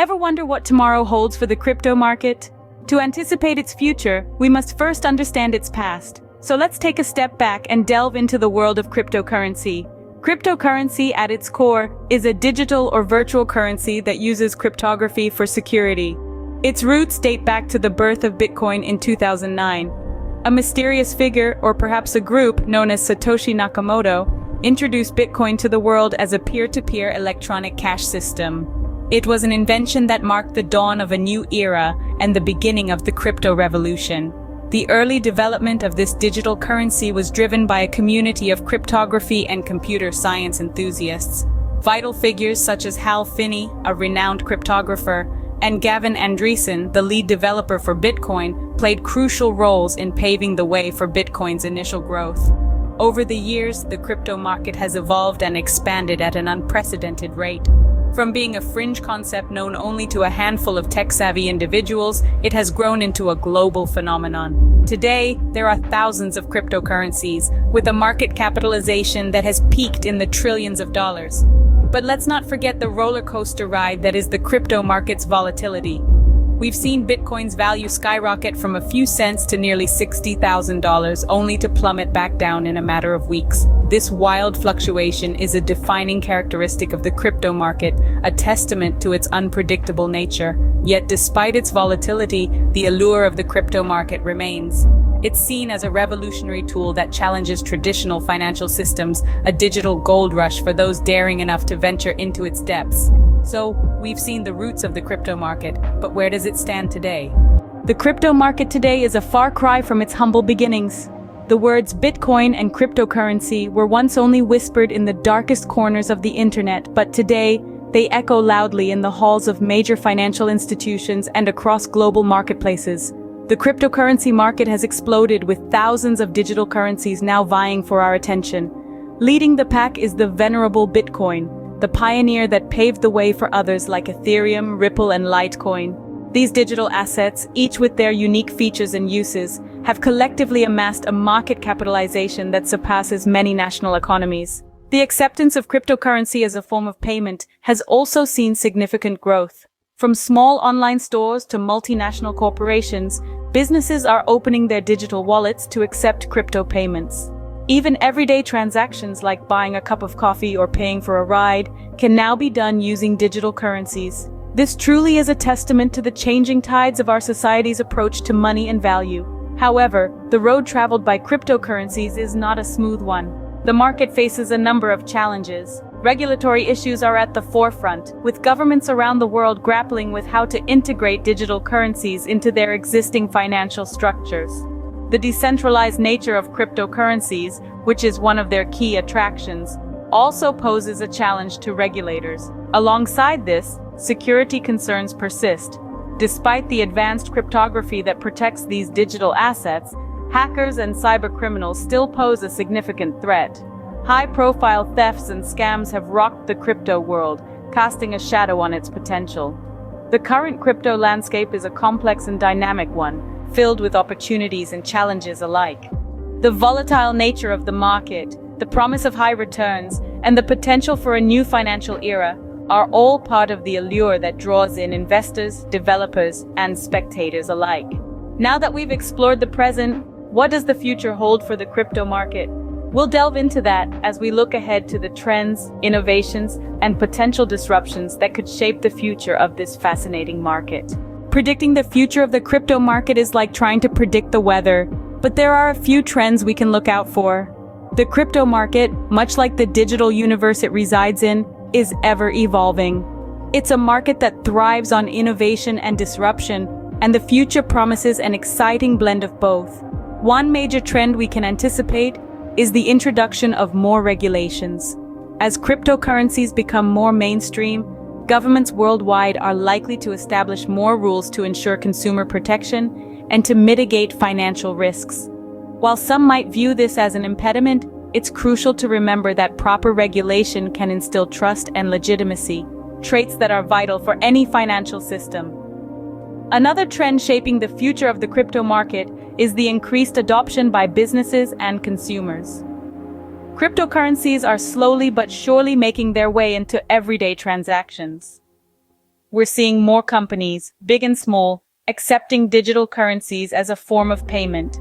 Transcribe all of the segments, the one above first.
Ever wonder what tomorrow holds for the crypto market? To anticipate its future, we must first understand its past. So let's take a step back and delve into the world of cryptocurrency. Cryptocurrency, at its core, is a digital or virtual currency that uses cryptography for security. Its roots date back to the birth of Bitcoin in 2009. A mysterious figure, or perhaps a group known as Satoshi Nakamoto, introduced Bitcoin to the world as a peer-to-peer electronic cash system. It was an invention that marked the dawn of a new era and the beginning of the crypto revolution. The early development of this digital currency was driven by a community of cryptography and computer science enthusiasts. Vital figures such as Hal Finney, a renowned cryptographer, and Gavin Andresen, the lead developer for Bitcoin, played crucial roles in paving the way for Bitcoin's initial growth. Over the years, the crypto market has evolved and expanded at an unprecedented rate. From being a fringe concept known only to a handful of tech-savvy individuals, it has grown into a global phenomenon. Today, there are thousands of cryptocurrencies, with a market capitalization that has peaked in the trillions of dollars. But let's not forget the roller coaster ride that is the crypto market's volatility. We've seen Bitcoin's value skyrocket from a few cents to nearly $60,000, only to plummet back down in a matter of weeks. This wild fluctuation is a defining characteristic of the crypto market, a testament to its unpredictable nature. Yet despite its volatility, the allure of the crypto market remains. It's seen as a revolutionary tool that challenges traditional financial systems, a digital gold rush for those daring enough to venture into its depths. So, we've seen the roots of the crypto market, but where does it stand today? The crypto market today is a far cry from its humble beginnings. The words Bitcoin and cryptocurrency were once only whispered in the darkest corners of the internet, but today, they echo loudly in the halls of major financial institutions and across global marketplaces. The cryptocurrency market has exploded, with thousands of digital currencies now vying for our attention. Leading the pack is the venerable Bitcoin, the pioneer that paved the way for others like Ethereum, Ripple, and Litecoin. These digital assets, each with their unique features and uses, have collectively amassed a market capitalization that surpasses many national economies. The acceptance of cryptocurrency as a form of payment has also seen significant growth. From small online stores to multinational corporations, businesses are opening their digital wallets to accept crypto payments. Even everyday transactions like buying a cup of coffee or paying for a ride can now be done using digital currencies. This truly is a testament to the changing tides of our society's approach to money and value. However, the road traveled by cryptocurrencies is not a smooth one. The market faces a number of challenges. Regulatory issues are at the forefront, with governments around the world grappling with how to integrate digital currencies into their existing financial structures. The decentralized nature of cryptocurrencies, which is one of their key attractions, also poses a challenge to regulators. Alongside this, security concerns persist. Despite the advanced cryptography that protects these digital assets, hackers and cybercriminals still pose a significant threat. High-profile thefts and scams have rocked the crypto world, casting a shadow on its potential. The current crypto landscape is a complex and dynamic one, filled with opportunities and challenges alike. The volatile nature of the market, the promise of high returns, and the potential for a new financial era are all part of the allure that draws in investors, developers, and spectators alike. Now that we've explored the present, what does the future hold for the crypto market? We'll delve into that as we look ahead to the trends, innovations, and potential disruptions that could shape the future of this fascinating market. Predicting the future of the crypto market is like trying to predict the weather, but there are a few trends we can look out for. The crypto market, much like the digital universe it resides in, is ever evolving. It's a market that thrives on innovation and disruption, and the future promises an exciting blend of both. One major trend we can anticipate is the introduction of more regulations. As cryptocurrencies become more mainstream, governments worldwide are likely to establish more rules to ensure consumer protection and to mitigate financial risks. While some might view this as an impediment, it's crucial to remember that proper regulation can instill trust and legitimacy, traits that are vital for any financial system. Another trend shaping the future of the crypto market is the increased adoption by businesses and consumers. Cryptocurrencies are slowly but surely making their way into everyday transactions. we're seeing more companies, big and small, accepting digital currencies as a form of payment.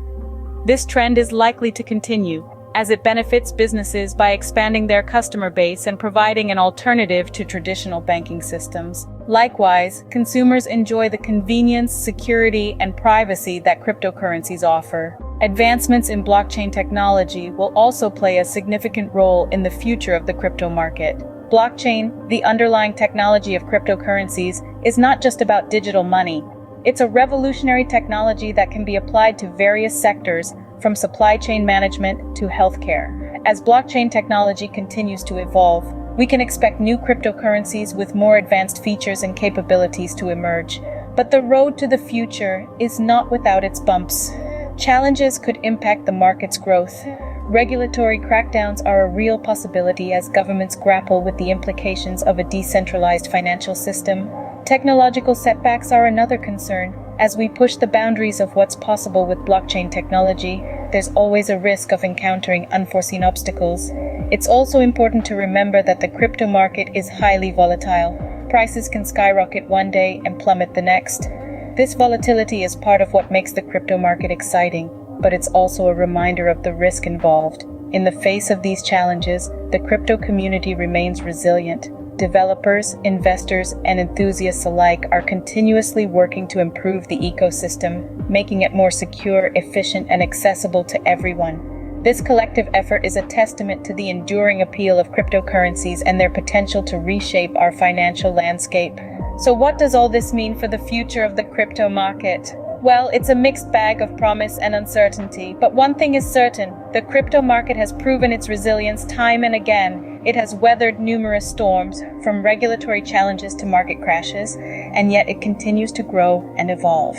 This trend is likely to continue, as it benefits businesses by expanding their customer base and providing an alternative to traditional banking systems. Likewise, consumers enjoy the convenience, security, and privacy that cryptocurrencies offer. Advancements in blockchain technology will also play a significant role in the future of the crypto market. Blockchain, the underlying technology of cryptocurrencies, is not just about digital money. It's a revolutionary technology that can be applied to various sectors, from supply chain management to healthcare. As blockchain technology continues to evolve, we can expect new cryptocurrencies with more advanced features and capabilities to emerge. But the road to the future is not without its bumps. Challenges could impact the market's growth. Regulatory crackdowns are a real possibility as governments grapple with the implications of a decentralized financial system. Technological setbacks are another concern. As we push the boundaries of what's possible with blockchain technology, there's always a risk of encountering unforeseen obstacles. It's also important to remember that the crypto market is highly volatile. Prices can skyrocket one day and plummet the next. This volatility is part of what makes the crypto market exciting, but it's also a reminder of the risk involved. In the face of these challenges, the crypto community remains resilient. Developers, investors, and enthusiasts alike are continuously working to improve the ecosystem, making it more secure, efficient, and accessible to everyone. This collective effort is a testament to the enduring appeal of cryptocurrencies and their potential to reshape our financial landscape. So what does all this mean for the future of the crypto market? Well, it's a mixed bag of promise and uncertainty, but one thing is certain: the crypto market has proven its resilience time and again. It has weathered numerous storms, from regulatory challenges to market crashes, and yet it continues to grow and evolve.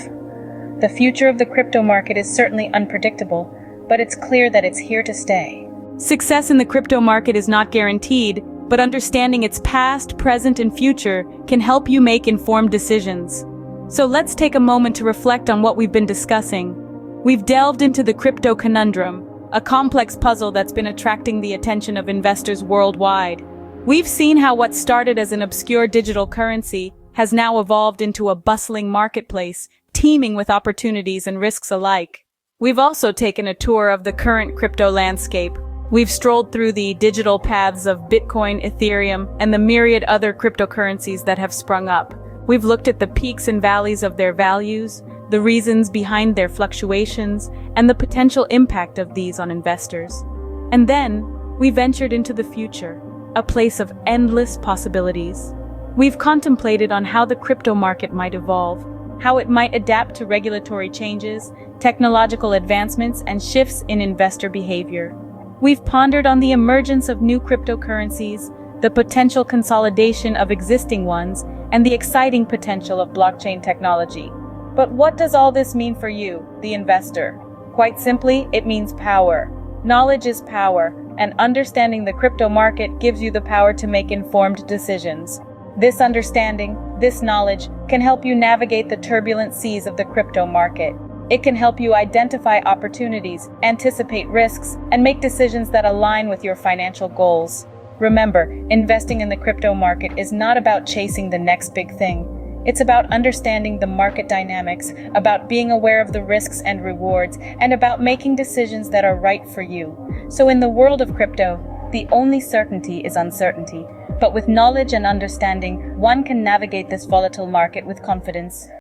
The future of the crypto market is certainly unpredictable, but it's clear that it's here to stay. Success in the crypto market is not guaranteed, but understanding its past, present, and future can help you make informed decisions. So let's take a moment to reflect on what we've been discussing. We've delved into the crypto conundrum, a complex puzzle that's been attracting the attention of investors worldwide. We've seen how what started as an obscure digital currency has now evolved into a bustling marketplace, teeming with opportunities and risks alike. We've also taken a tour of the current crypto landscape. We've strolled through the digital paths of Bitcoin, Ethereum, and the myriad other cryptocurrencies that have sprung up. We've looked at the peaks and valleys of their values, the reasons behind their fluctuations, and the potential impact of these on investors. And then, we ventured into the future, a place of endless possibilities. We've contemplated on how the crypto market might evolve, how it might adapt to regulatory changes, technological advancements, and shifts in investor behavior. We've pondered on the emergence of new cryptocurrencies, the potential consolidation of existing ones, and the exciting potential of blockchain technology. But what does all this mean for you, the investor? Quite simply, it means power. Knowledge is power, and understanding the crypto market gives you the power to make informed decisions. This understanding, this knowledge, can help you navigate the turbulent seas of the crypto market. It can help you identify opportunities, anticipate risks, and make decisions that align with your financial goals. Remember, investing in the crypto market is not about chasing the next big thing. It's about understanding the market dynamics, about being aware of the risks and rewards, and about making decisions that are right for you. So in the world of crypto, the only certainty is uncertainty. But with knowledge and understanding, one can navigate this volatile market with confidence.